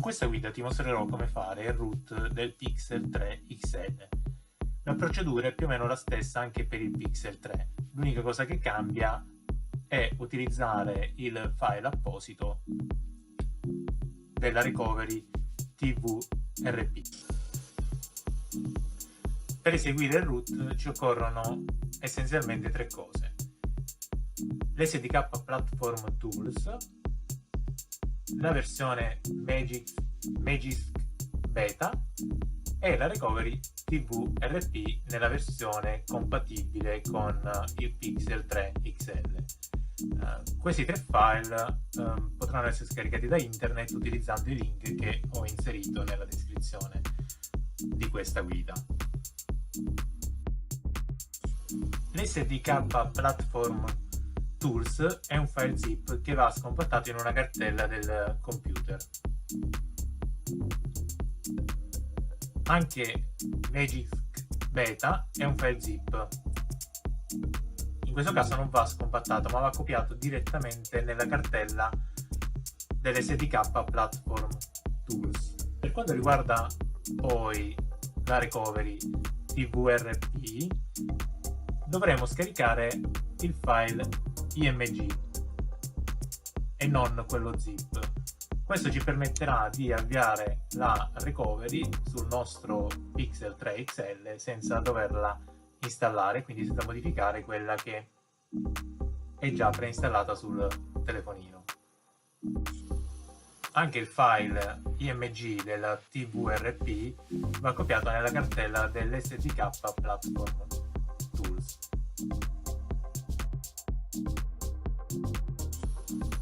questa guida ti mostrerò come fare il root del Pixel 3 XL. La procedura è più o meno la stessa anche per il Pixel 3. L'unica cosa che cambia è utilizzare il file apposito della recovery TVRP. Per eseguire il root ci occorrono essenzialmente tre cose: l'SDK Platform Tools, la versione Magisk Beta e la recovery TVRP nella versione compatibile con il Pixel 3 XL. Questi tre file potranno essere scaricati da internet utilizzando i link che ho inserito nella descrizione di questa guida. L'SDK Platform Tools è un file zip che va scompattato in una cartella del computer. Anche Magisk Beta è un file zip. In questo caso non va scompattato, ma va copiato direttamente nella cartella dell'SDK Platform Tools. Per quanto riguarda poi la recovery TVRP, dovremo scaricare il file IMG e non quello zip. Questo ci permetterà di avviare la recovery sul nostro Pixel 3 XL senza doverla installare, quindi senza modificare quella che è già preinstallata sul telefonino. Anche il file IMG della TVRP va copiato nella cartella dell'SDK Platform Tools.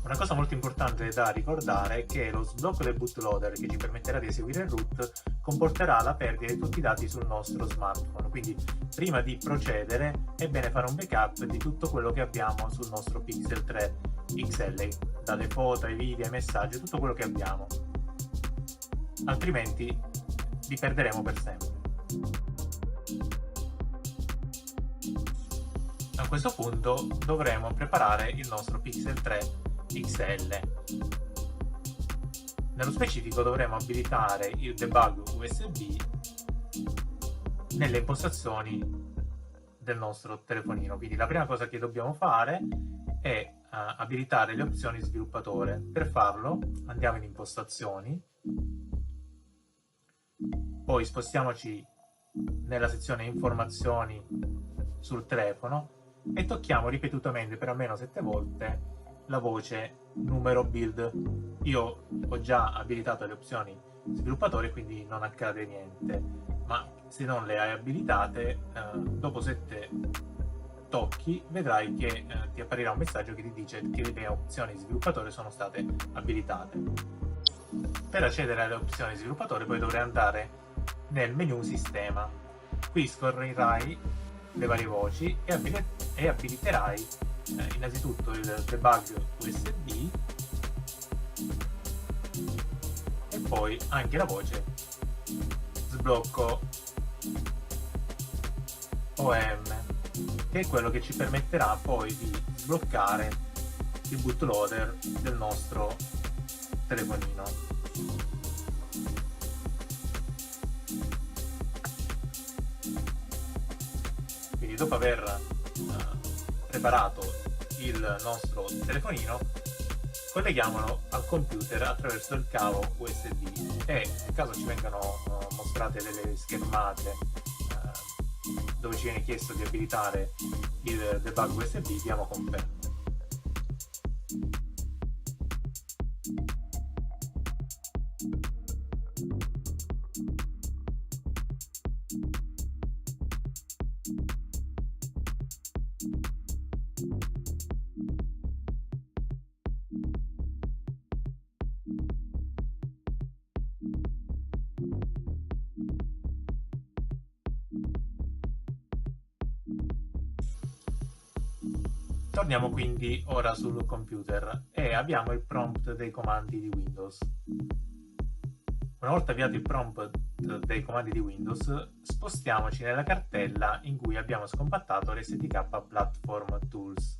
Una cosa molto importante da ricordare è che lo sblocco del bootloader, che ci permetterà di eseguire il root, comporterà la perdita di tutti i dati sul nostro smartphone, quindi prima di procedere è bene fare un backup di tutto quello che abbiamo sul nostro Pixel 3 XL, dalle foto ai video ai messaggi, tutto quello che abbiamo, altrimenti li perderemo per sempre. A questo punto dovremo preparare il nostro Pixel 3 XL. Nello specifico dovremo abilitare il debug USB nelle impostazioni del nostro telefonino. Quindi la prima cosa che dobbiamo fare è abilitare le opzioni sviluppatore. Per farlo andiamo in impostazioni, poi spostiamoci nella sezione informazioni sul telefono e tocchiamo ripetutamente per almeno 7 volte la voce numero build. Io ho già abilitato le opzioni sviluppatore, quindi non accade niente, ma se non le hai abilitate, dopo 7 tocchi vedrai che ti apparirà un messaggio che ti dice che le opzioni sviluppatore sono state abilitate. Per accedere alle opzioni sviluppatore poi dovrai andare nel menu sistema. Qui scorrerai le varie voci e abiliterai innanzitutto il debug USB e poi anche la voce sblocco OEM, che è quello che ci permetterà poi di sbloccare il bootloader del nostro telefonino. Quindi dopo aver preparato il nostro telefonino, colleghiamolo al computer attraverso il cavo USB e nel caso ci vengano mostrate delle schermate dove ci viene chiesto di abilitare il debug USB, diamo conferma. Torniamo quindi ora sul computer e abbiamo il prompt dei comandi di Windows. Una volta avviato il prompt dei comandi di Windows, spostiamoci nella cartella in cui abbiamo scompattato l'SDK Platform Tools.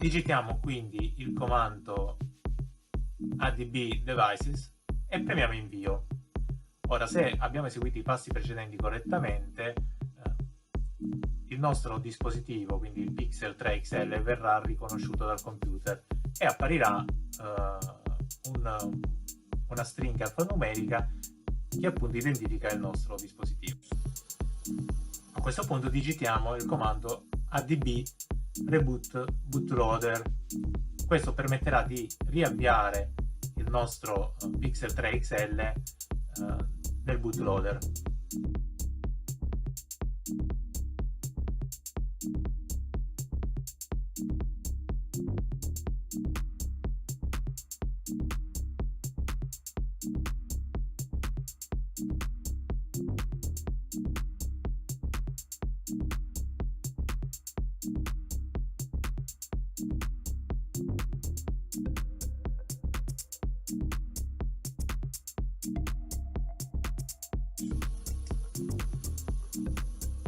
Digitiamo quindi il comando add devices e premiamo invio. Ora, se abbiamo eseguito i passi precedenti correttamente, il nostro dispositivo, quindi il Pixel 3 XL, verrà riconosciuto dal computer e apparirà una stringa alfanumerica che appunto identifica il nostro dispositivo. A questo punto digitiamo il comando adb reboot bootloader. Questo permetterà di riavviare il nostro Pixel 3 XL nel bootloader.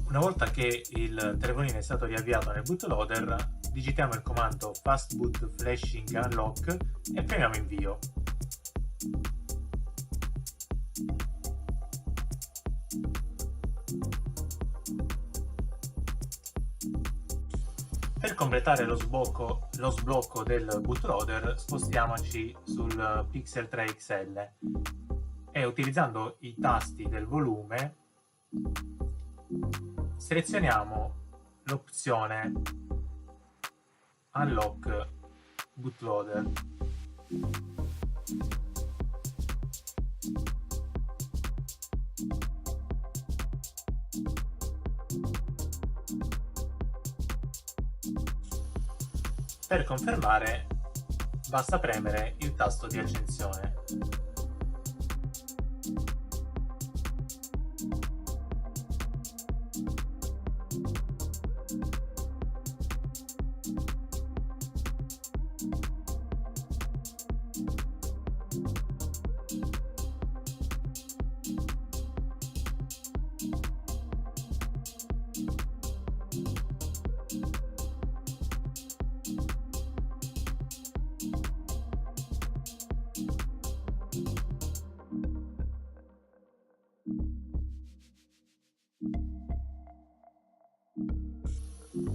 Una volta che il telefonino è stato riavviato nel bootloader, digitiamo il comando fastboot flashing unlock e premiamo invio. Per completare lo sblocco del bootloader, spostiamoci sul Pixel 3 XL e utilizzando i tasti del volume selezioniamo l'opzione Unlock Bootloader. Per confermare basta premere il tasto di accensione.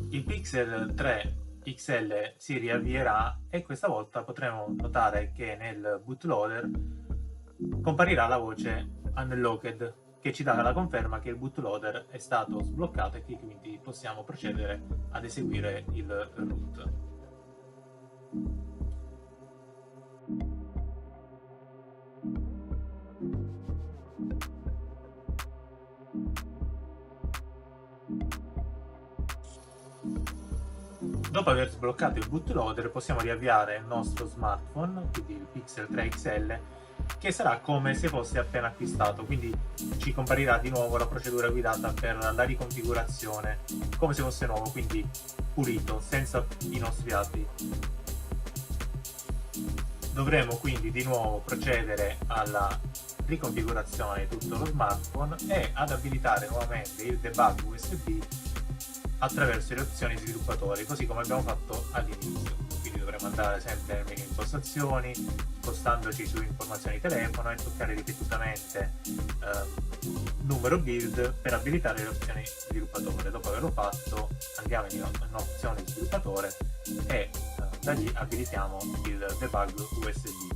Il Pixel 3 XL si riavvierà e questa volta potremo notare che nel bootloader comparirà la voce Unlocked, che ci dà la conferma che il bootloader è stato sbloccato e che quindi possiamo procedere ad eseguire il root. Dopo aver sbloccato il bootloader possiamo riavviare il nostro smartphone, quindi il Pixel 3 XL, che sarà come se fosse appena acquistato, quindi ci comparirà di nuovo la procedura guidata per la riconfigurazione, come se fosse nuovo, quindi pulito, senza i nostri dati. Dovremo quindi di nuovo procedere alla riconfigurazione di tutto lo smartphone e ad abilitare nuovamente il debug USB attraverso le opzioni sviluppatori, così come abbiamo fatto all'inizio. Quindi dovremo andare sempre nel menu impostazioni, spostandoci su informazioni telefono e toccare ripetutamente numero build per abilitare le opzioni sviluppatore. Dopo averlo fatto andiamo in opzioni sviluppatore e da lì abilitiamo il debug USB.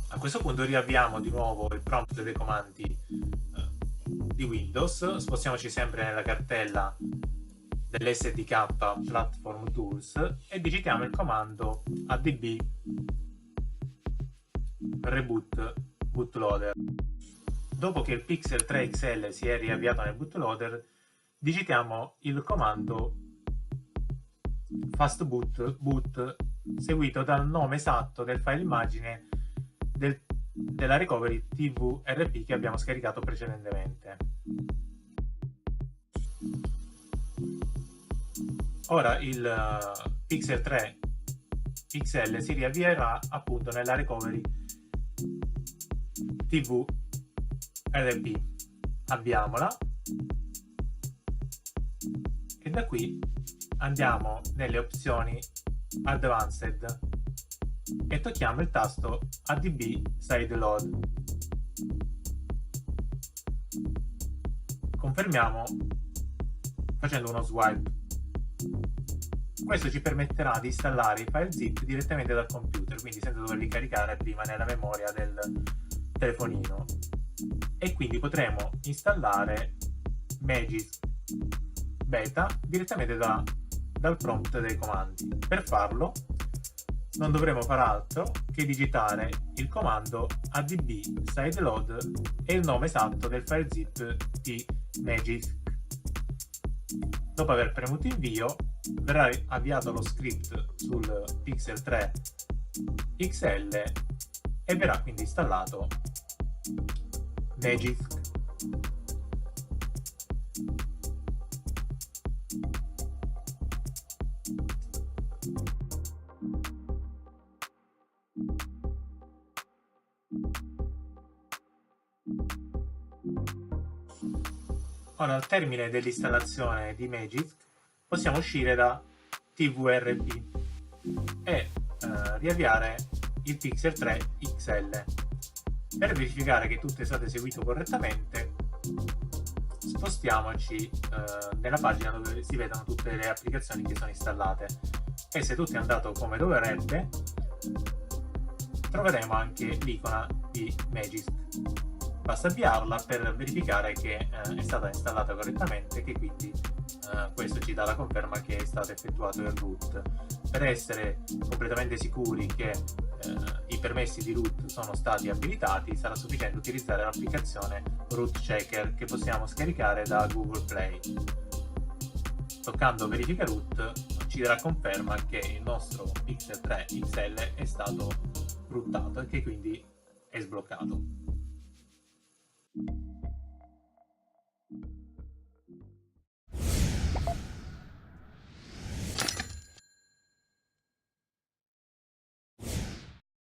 A questo punto riavviamo di nuovo il prompt dei comandi di Windows, spostiamoci sempre nella cartella dell'SDK Platform Tools e digitiamo il comando adb reboot bootloader. Dopo che il Pixel 3 XL si è riavviato nel bootloader, digitiamo il comando fast boot seguito dal nome esatto del file immagine della recovery TVRP che abbiamo scaricato precedentemente. Ora il Pixel 3 XL si riavvierà appunto nella recovery TVRP. Avviamola e da qui andiamo nelle opzioni Advanced e tocchiamo il tasto ADB Sideload. Confermiamo facendo uno swipe. Questo ci permetterà di installare i file zip direttamente dal computer, quindi senza doverli caricare prima nella memoria del telefonino, e quindi potremo installare Magisk Beta direttamente dal prompt dei comandi. Per farlo non dovremo far altro che digitare il comando adb sideload e il nome esatto del file zip di Magisk. Dopo aver premuto invio, verrà avviato lo script sul Pixel 3 XL e verrà quindi installato Magisk. Ora, al termine dell'installazione di Magisk, possiamo uscire da TVRP e riavviare il Pixel 3 XL. Per verificare che tutto è stato eseguito correttamente, spostiamoci nella pagina dove si vedono tutte le applicazioni che sono installate e se tutto è andato come dovrebbe, troveremo anche l'icona di Magisk. Basta avviarla per verificare che è stata installata correttamente e che quindi questo ci dà la conferma che è stato effettuato il root. Per essere completamente sicuri che i permessi di root sono stati abilitati, sarà sufficiente utilizzare l'applicazione Root Checker che possiamo scaricare da Google Play. Toccando verifica root ci darà conferma che il nostro Pixel 3 XL è stato rootato e che quindi è sbloccato.